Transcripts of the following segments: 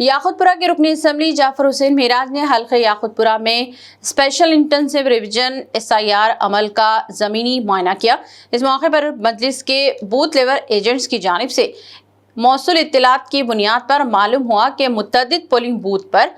याकुतपुरा के रुकनी असम्बली जाफर हुसैन मेराज ने हल्के याकुतपुरा में स्पेशल इंटेंसिव रिवीजन SIR अमल का ज़मीनी मुआयना किया। इस मौके पर मजलिस के बूथ लेवल एजेंट्स की जानिब से मौसूल इत्तलात की बुनियाद पर मालूम हुआ कि मुतअद्दिद पोलिंग बूथ पर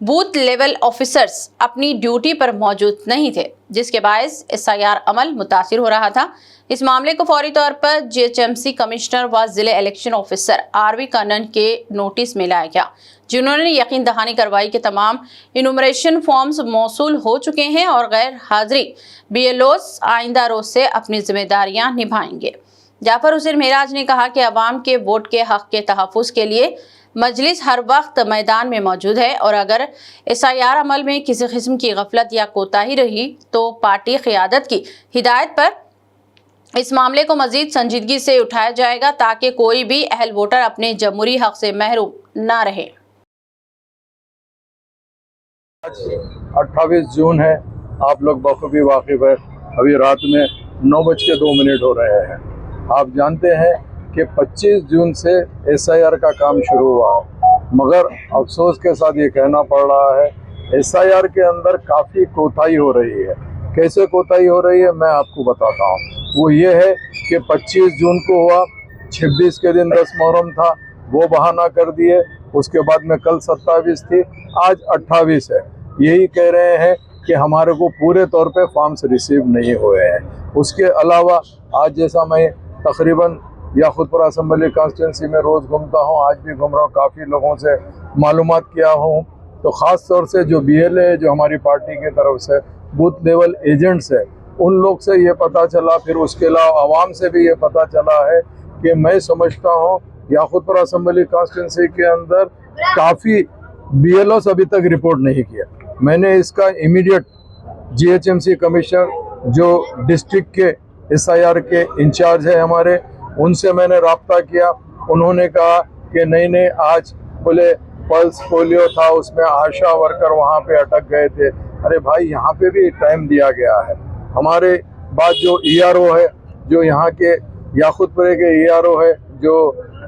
बूथ लेवल ऑफिसर्स अपनी ड्यूटी पर मौजूद नहीं थे, जिसके बायस SIR अमल मुतासिर हो रहा था। इस मामले को फौरी तौर पर GHMC कमिश्नर व जिले इलेक्शन ऑफिसर RV कन्नन के नोटिस में लाया गया, जिन्होंने यकीन दहानी करवाई कि तमाम इनुमरेशन फॉर्म्स मौसूल हो चुके हैं और गैर हाजिरी BLOs आइंदा रोज से अपनी जिम्मेदारियां निभाएंगे। जाफर हुसैन मेराज ने कहा कि अवाम के वोट के हक के तहफ़्फ़ुज़ के लिए मजलिस हर वक्त मैदान में मौजूद है और अगर SIR अमल में किसी किस्म की गफलत या कोताही रही तो पार्टी क़यादत की हिदायत पर इस मामले को मजीद संजीदगी से उठाया जाएगा ताकि कोई भी अहल वोटर अपने जमहूरी हक से महरूम न रहे। 28 जून है, आप लोग बखूबी वाकिफ है। अभी रात में 9:02 हो रहे हैं। आप जानते हैं कि 25 जून से SIR का काम शुरू हुआ है, मगर अफसोस के साथ ये कहना पड़ रहा है SIR के अंदर काफ़ी कोताही हो रही है। कैसे कोताही हो रही है मैं आपको बताता हूँ। वो ये है कि 25 जून को हुआ, 26 के दिन 10 मुहर्रम था, वो बहाना कर दिए। उसके बाद में कल 27 थी, आज 28 है। यही कह रहे हैं कि हमारे को पूरे तौर पे फॉर्म्स रिसीव नहीं हुए हैं। उसके अलावा आज जैसा मैं तकरीबन याकुतपुरा असम्बली कॉन्स्टिट्यूंसी में रोज़ घूमता हूँ, आज भी घूम रहा हूँ, काफ़ी लोगों से मालूमात किया हूँ, तो ख़ास तौर से जो BLA है, जो हमारी पार्टी की तरफ से बूथ लेवल एजेंट्स है, उन लोग से ये पता चला, फिर उसके अलावा आवाम से भी ये पता चला है कि मैं समझता हूँ याकुतपुरा असम्बली कॉन्स्टिट्यूंसी के अंदर काफ़ी BLOs अभी तक रिपोर्ट नहीं किया। मैंने इसका इमीडिएट GHMC कमिश्नर जो डिस्ट्रिक्ट के SIR के इंचार्ज है हमारे, उनसे मैंने राब्ता किया। उन्होंने कहा कि नहीं आज बोले पल्स पोलियो था, उसमें आशा वर्कर वहाँ पे अटक गए थे। अरे भाई, यहाँ पे भी टाइम दिया गया है। हमारे बाद जो ERO है, जो यहाँ के याकुतपुरे के ERO है, जो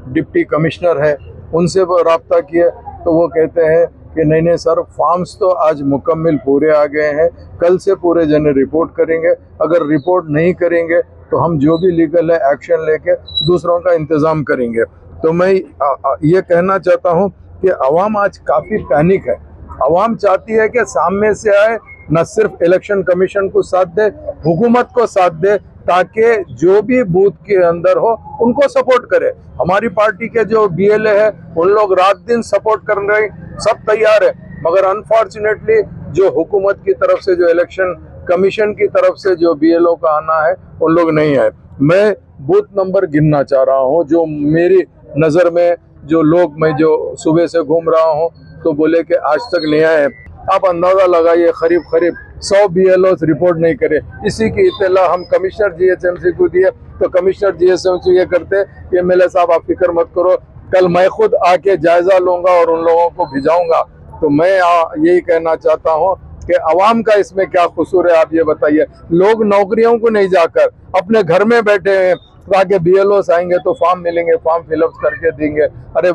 डिप्टी कमिश्नर है, उनसे राब्ता किए तो वो कहते हैं कि नहीं सर, फॉर्म्स तो आज मुकम्मल पूरे आ गए हैं, कल से पूरे जने रिपोर्ट करेंगे। अगर रिपोर्ट नहीं करेंगे तो हम जो भी लीगल है एक्शन लेके दूसरों का इंतज़ाम करेंगे। तो मैं ये कहना चाहता हूँ कि अवाम आज काफ़ी पैनिक है। अवाम चाहती है कि सामने से आए, न सिर्फ इलेक्शन कमीशन को साथ दे, हुकूमत को साथ दे, ताकि जो भी बूथ के अंदर हो उनको सपोर्ट करे। हमारी पार्टी के जो BLA है, उन लोग रात दिन सपोर्ट कर रहे, सब तैयार है, मगर अनफॉर्चुनेटली जो हुकूमत की तरफ से, जो इलेक्शन कमीशन की तरफ से जो BLO का आना है, उन लोग नहीं आए। मैं बूथ नंबर गिनना चाह रहा हूँ, जो मेरी नज़र में जो लोग, मैं जो सुबह से घूम रहा हूँ, तो बोले कि आज तक नहीं आए। आप अंदाज़ा लगाइए, करीब 100 BLOs रिपोर्ट नहीं करे। इसी की इत्तला हम कमिश्नर GHMC को दिए, तो कमिश्नर GHMC ये करते कि MLA साहब आप फिक्र मत करो, कल मैं खुद आके जायज़ा लूँगा और उन लोगों को भिजाऊँगा। तो मैं यही कहना चाहता हूँ कि अवाम का इसमें क्या कसूर है, आप ये बताइए। लोग नौकरियों को नहीं जाकर अपने घर में बैठे हैं, ताकि BLOs आएंगे तो फॉर्म मिलेंगे, फॉर्म फिलअप करके देंगे। अरे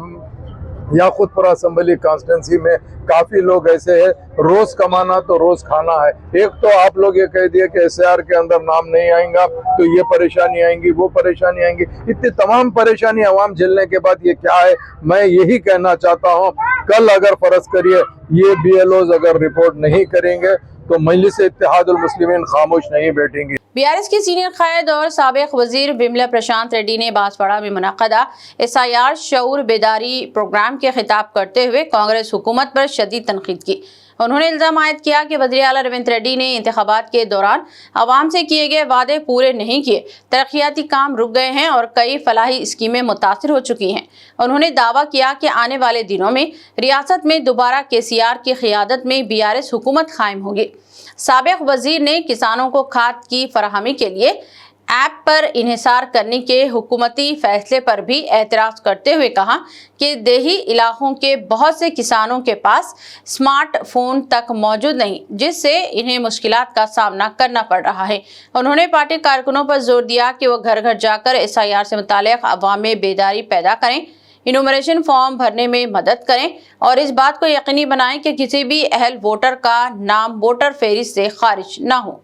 याकुतपुरा असम्बली कॉन्स्टिट्यूंसी में काफ़ी लोग ऐसे हैं, रोज़ कमाना तो रोज़ खाना है। एक तो आप लोग ये कह दिए कि SIR के अंदर नाम नहीं आएगा तो ये परेशानी आएंगी, वो परेशानी आएंगी। इतनी तमाम परेशानी आवाम झेलने के बाद ये क्या है। मैं यही कहना चाहता हूँ, कल अगर फ़र्ज करिए ये BLOs अगर रिपोर्ट नहीं करेंगे तो मजलिस इत्तेहादुल मुस्लिमीन खामोश नहीं बैठेंगी। BRS के सीनियर कायद और साबिक वजीर बिमला प्रशांत रेड्डी ने बांसवाड़ा में मुनक्कदा SIR शऊर बेदारी प्रोग्राम के खिताब करते हुए कांग्रेस हुकूमत पर शदीद तनकीद की। उन्होंने इल्ज़ाम आयद किया कि वज़ीर आला रेवंत रेड्डी ने इंतखाबात के दौरान आवाम से किए गए वादे पूरे नहीं किए, तरक्याती काम रुक गए हैं और कई फलाही स्कीमें मुतासिर हो चुकी हैं। उन्होंने दावा किया कि आने वाले दिनों में रियासत में दोबारा KCR की क़यादत में BRS हुकूमत कायम होगी। साबिक वजीर ने किसानों को खाद की फराहमी के लिए ऐप पर इन्हिसार करने के हुकूमती फैसले पर भी एतराज़ करते हुए कहा कि देही इलाकों के बहुत से किसानों के पास स्मार्टफोन तक मौजूद नहीं, जिससे इन्हें मुश्किलात का सामना करना पड़ रहा है। उन्होंने पार्टी कारकुनों पर जोर दिया कि वो घर घर जाकर SIR से मुताल्लिक़ अवाम में बेदारी पैदा करें। انومریشن فارم بھرنے میں مدد کریں اور اس بات کو یقینی بنائیں کہ کسی بھی اہل ووٹر کا نام ووٹر فہرست سے خارج نہ ہو۔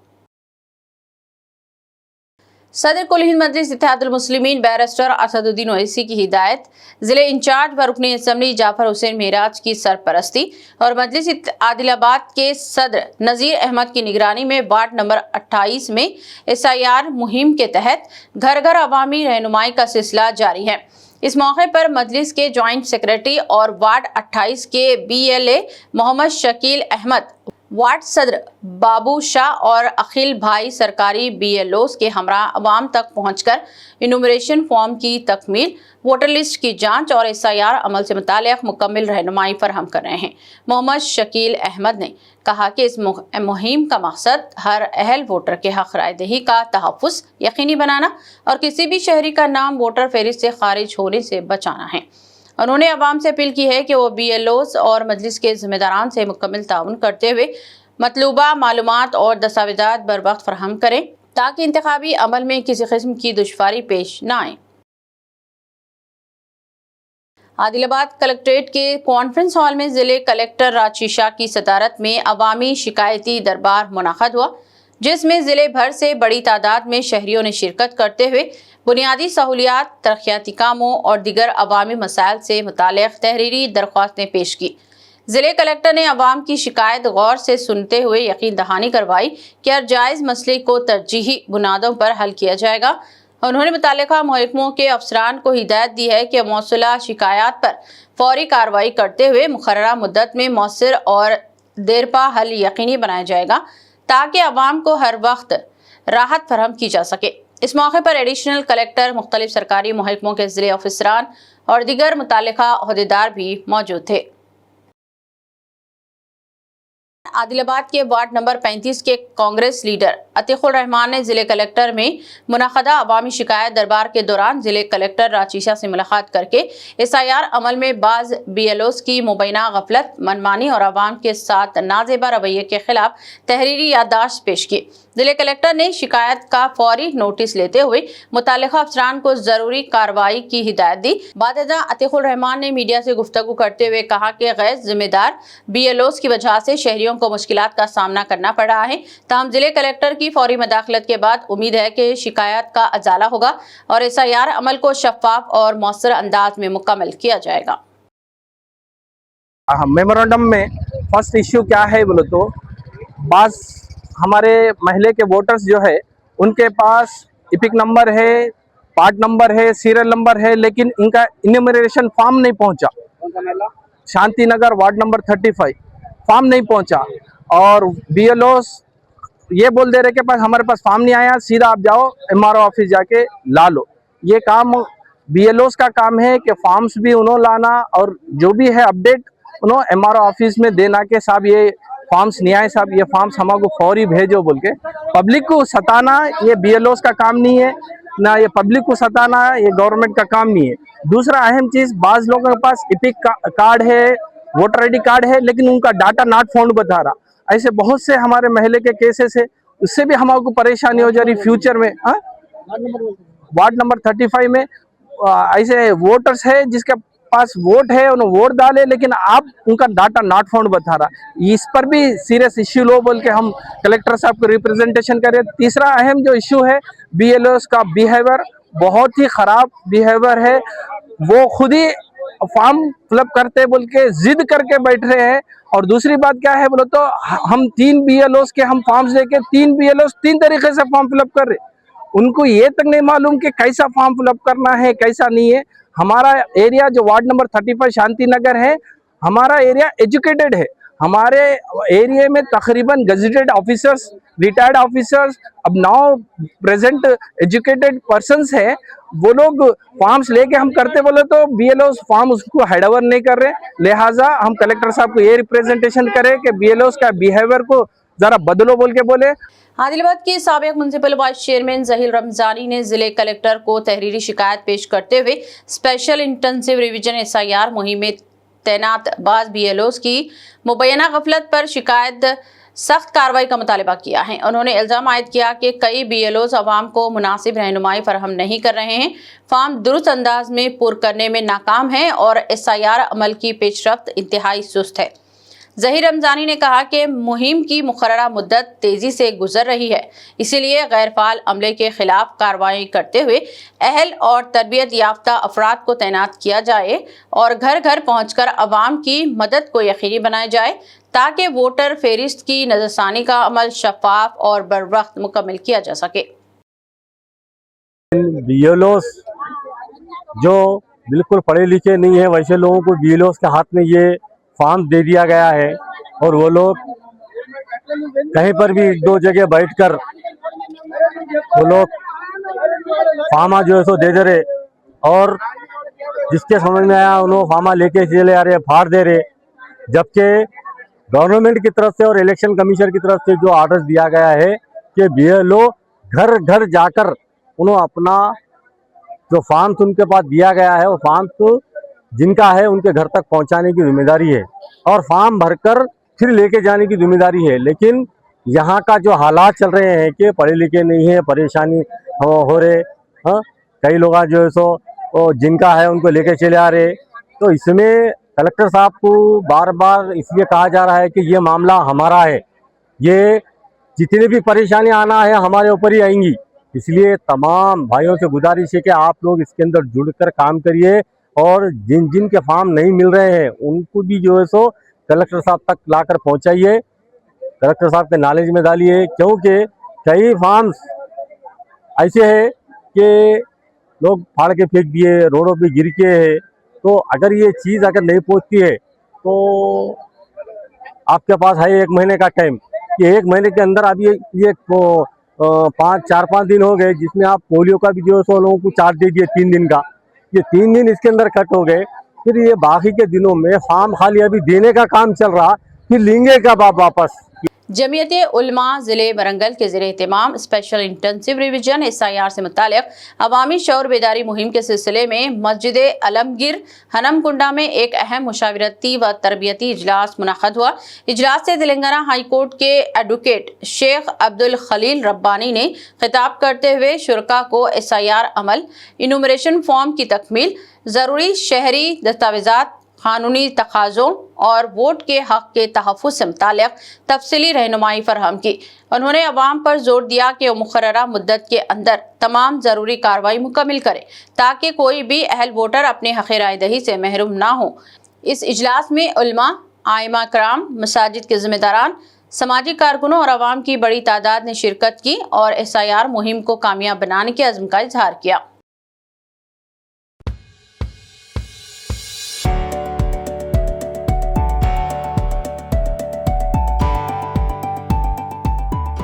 صدر کل ہند مجلس اتحاد المسلمین بیرسٹر اسد الدین اویسی کی ہدایت ضلع انچارج و رکن اسمبلی جعفر حسین معراج کی سرپرستی اور مجلس عادل آباد کے صدر نذیر احمد کی نگرانی میں وارڈ نمبر 28 میں SIR مہم کے تحت گھر گھر عوامی رہنمائی کا سلسلہ جاری ہے۔ اس موقع پر مجلس کے جوائنٹ سیکریٹری اور وارڈ 28 کے BLA محمد شکیل احمد، وارڈ صدر بابو شاہ اور اخیل بھائی سرکاری BLOs کے ہمراہ عوام تک پہنچ کر انومریشن فارم کی تکمیل، ووٹر لسٹ کی جانچ اور SIR عمل سے متعلق مکمل رہنمائی فراہم کر رہے ہیں۔ محمد شکیل احمد نے کہا کہ اس مہم کا مقصد ہر اہل ووٹر کے حق رائے دہی کا تحفظ یقینی بنانا اور کسی بھی شہری کا نام ووٹر فہرست سے خارج ہونے سے بچانا ہے۔ انہوں نے عوام سے اپیل کی ہے کہ وہ BLOs اور مجلس کے ذمہ داران سے مکمل تعاون کرتے ہوئے مطلوبہ معلومات اور دستاویزات بر وقت فراہم کریں تاکہ انتخابی عمل میں کسی قسم کی دشواری پیش نہ آئے۔ عادل آباد کلکٹریٹ کے کانفرنس ہال میں ضلع کلکٹر راجشیشا کی صدارت میں عوامی شکایتی دربار منعقد ہوا، جس میں ضلع بھر سے بڑی تعداد میں شہریوں نے شرکت کرتے ہوئے بنیادی سہولیات، ترقیاتی کاموں اور دیگر عوامی مسائل سے متعلق تحریری درخواستیں پیش کی۔ ضلع کلکٹر نے عوام کی شکایت غور سے سنتے ہوئے یقین دہانی کروائی کہ ہر جائز مسئلے کو ترجیحی بنیادوں پر حل کیا جائے گا۔ انہوں نے متعلقہ محکموں کے افسران کو ہدایت دی ہے کہ موصولہ شکایات پر فوری کارروائی کرتے ہوئے مقررہ مدت میں مؤثر اور دیرپا حل یقینی بنایا جائے گا تاکہ عوام کو ہر وقت راحت فراہم کی جا سکے۔ اس موقع پر ایڈیشنل کلکٹر، مختلف سرکاری محکموں کے ضلع افسران اور دیگر متعلقہ عہدیدار بھی موجود تھے۔ عادل آباد کے وارڈ نمبر 35 کے کانگریس لیڈر عتیق الرحمان نے ضلع کلکٹر میں منعقدہ عوامی شکایت دربار کے دوران ضلع کلکٹر راجشیشا سے ملاقات کر کے SIR عمل میں بعض BLOs کی مبینہ غفلت، منمانی اور عوام کے ساتھ نازیبا رویے کے خلاف تحریری یادداشت پیش کی۔ ضلع کلکٹر نے شکایت کا فوری نوٹس لیتے ہوئے متعلقہ افسران کو ضروری کارروائی کی ہدایت دی۔ بعد ازاں عتیق الرحمان نے میڈیا سے گفتگو کرتے ہوئے کہا کہ غیر ذمہ دار BLOs کی وجہ سے شہریوں کو مشکلات کا سامنا کرنا پڑ رہا ہے، تاہم ضلع کلکٹر کی فوری مداخلت کے بعد امید ہے کہ شکایات کا ازالہ ہوگا اور SIR عمل کو شفاف اور مؤثر انداز میں مکمل کیا جائے گا۔ میمورنڈم میں فرسٹ ایشو کیا ہے بولے تو بعض ہمارے محلے کے ووٹرز جو ہے ان کے پاس ایپک نمبر ہے، پارٹ نمبر ہے، سیریل نمبر ہے، لیکن ان کا انیمریشن فارم نہیں پہنچا۔ شانتی نگر وارڈ نمبر 35 فارم نہیں پہنچا اور BLOs یہ بول دے رہے کہ ہمارے پاس فارم نہیں آیا، سیدھا آپ جاؤ MRO آفس جا کے لا لو۔ یہ کام BLOs کا کام ہے کہ فارمز بھی انہوں لانا اور جو بھی ہے اپڈیٹ انہوں MRO آفس میں دینا کہ صاحب یہ فارمز نہیں آئے، صاحب یہ فارمز ہمارے کو فوری بھیجو بول کے۔ پبلک کو ستانا یہ BLOs کا کام نہیں ہے، نہ یہ پبلک کو ستانا یہ گورنمنٹ کا کام نہیں ہے۔ دوسرا اہم چیز، بعض لوگوں کے پاس ایپک کارڈ ہے، ووٹر ID کارڈ ہے، لیکن ان کا ڈاٹا ناٹ فاؤنڈ بتا رہا۔ ایسے بہت سے ہمارے محلے کے کیسز ہے، اس سے بھی ہمارے کو پریشانی ہو جا رہی فیوچر میں۔ وارڈ نمبر 35 میں ایسے ووٹرز ہے جس کے پاس ووٹ ہے، انہوں ووٹ ڈالے لیکن آپ ان کا ڈاٹا ناٹ فاؤنڈ بتا رہا۔ اس پر بھی سیریس ایشو لو بول کے ہم کلکٹر صاحب کو ریپرزنٹیشن کرے۔ تیسرا اہم جو ایشو ہے BLOs کا بیہیویئر بہت ہی خراب بیہیویئر ہے، وہ خود ہی فارم فل اپ کرتے بول کے ضد کر کے بیٹھ رہے ہیں۔ اور دوسری بات کیا ہے بولے تو ہم 3 BLOs کے ہم فارمز لے کے 3 BLOs 3 طریقے سے فارم فل اپ کر رہے، ان کو یہ تک نہیں معلوم کہ کیسا فارم فل اپ کرنا ہے کیسا نہیں ہے۔ ہمارا ایریا جو وارڈ نمبر 35 شانتی نگر ہے، ہمارا ایریا ایجوکیٹڈ ہے، ہمارے ایریے میں تقریباً گزیٹڈ آفیسرز، ریٹائرڈ آفیسرز، اب ناؤ پریزنٹ ایجوکیٹڈ پرسنز ہیں، وہ لوگ فارمز لے کے ہم کرتے بولے تو BLOs فارم اس کو ہینڈ اوور نہیں کر رہے۔ لہٰذا ہم کلکٹر صاحب کو یہ ریپرزنٹیشن کریں کہ BLOs کا بیہیویئر کو ذرا بدلو بول کے بولے۔ عادل آباد کے سابق میونسپل وائس چیئرمین ظہیر رمضانی نے ضلع کلکٹر کو تحریری شکایت پیش کرتے ہوئے اسپیشل انٹینسیو ریویژن SIR مہم میں تعینات بعض BLOs کی مبینہ غفلت پر شکایت सख्त कार्रवाई का मुतालबा किया है। उन्होंने इल्ज़ाम आयद किया कि कई BLOs अवाम को मुनासिब रहनुमाई फराहम नहीं कर रहे हैं, फॉर्म दुरुस्त अंदाज में पुर करने में नाकाम हैं और SIR अमल की पेशरफ्त इंतहाई सुस्त है। ज़हीर रमज़ानी ने कहा कि मुहिम की मुकर्ररा मुद्दत तेज़ी से गुजर रही है, इसीलिए गैर फाल अमले के खिलाफ कार्रवाई करते हुए अहल और तरबियत याफ्ता अफराद को तैनात किया जाए और घर घर पहुंचकर अवाम की मदद को यकीनी बनाया जाए ताकि वोटर फहरिस्त की नज़रसानी का अमल शफाफ और बरवक्त मुकम्मल किया जा सके। BLOs जो बिल्कुल पढ़े लिखे नहीं है, वैसे लोगों को BLOs के हाथ में ये फॉर्म दे दिया गया है और वो लोग कहीं पर भी एक दो जगह बैठकर वो लोग फार्मा जो है सो दे रहे और जिसके समझ में आया उन्होंने फार्मा लेके चले आ रहे, फाड़ दे रहे, जबकि गवर्नमेंट की तरफ से और इलेक्शन कमीशन की तरफ से जो आर्डर दिया गया है कि BLO घर घर जाकर उन्होंने अपना जो फॉर्म्स उनके पास दिया गया है वो फॉर्म्स जिनका है उनके घर तक पहुंचाने की जिम्मेदारी है और फॉर्म भरकर फिर लेके जाने की जिम्मेदारी है। लेकिन यहाँ का जो हालात चल रहे हैं कि पढ़े लिखे नहीं है, परेशानी हो रहे, हाँ कई लोग जो है सो जिनका है उनको लेके चले आ रहे, तो इसमें कलेक्टर साहब को बार बार इसलिए कहा जा रहा है कि ये मामला हमारा है, ये जितनी भी परेशानी आना है हमारे ऊपर ही आएंगी। इसलिए तमाम भाइयों से गुजारिश है कि आप लोग इसके अंदर जुड़कर काम करिए और जिन जिन के फॉर्म नहीं मिल रहे हैं उनको भी जो है सो कलेक्टर साहब तक लाकर पहुंचाइए, कलेक्टर साहब के नॉलेज में डालिए, क्योंकि कई फॉर्म्स ऐसे है कि लोग फाड़ के फेंक दिए, रोडों पे गिर के है। तो अगर ये चीज़ अगर नहीं पहुंचती है तो आपके पास है 1 महीने का टाइम, कि 1 महीने के अंदर अब ये 4-5 दिन हो गए जिसमें आप पोलियो का भी जो है सो लोगों को चार्ज दे दिए 3 दिन का, ये 3 दिन इसके अंदर कट हो गए, फिर ये बाकी के दिनों में फार्म खाली अभी देने का काम चल रहा, फिर लेंगे कब आप वापस। जमीयत उलमा ज़िले वरंगल के ज़ेरे एहतमाम स्पेशल इंटेंसिव रिवीजन SIR से मुतालिक अवामी शऊर बेदारी मुहिम के सिलसिले में मस्जिद अलमगीर हनमकुंडा में एक अहम मुशावरती व तरबियती इजलास मुनक़द हुआ। इजलास से तेलंगाना हाई कोर्ट के एडवोकेट शेख अब्दुल खलील रब्बानी ने खिताब करते हुए शुरका को SIR अमल, इनुमरेशन फॉर्म की तकमील, ज़रूरी शहरी दस्तावेज़ात, कानूनी तकाज़ों और वोट के हक़ के तहफ़्फ़ुज़ से मुताल्लिक़ तफसीली रहनुमाई फराहम की। उन्होंने अवाम पर जोर दिया कि वो मुक़र्ररा मुद्दत के अंदर तमाम ज़रूरी कार्रवाई मुकम्मल करें ताकि कोई भी अहल वोटर अपने हक़ राय दही से महरूम ना हो। इस इजलास में उलमा, आइमा कराम, मसाजिद के ज़िम्मेदारान, समाजी कारकुनों और अवाम की बड़ी तादाद ने शिरकत की और SIR मुहिम को कामयाब बनाने के अज़्म का इजहार किया।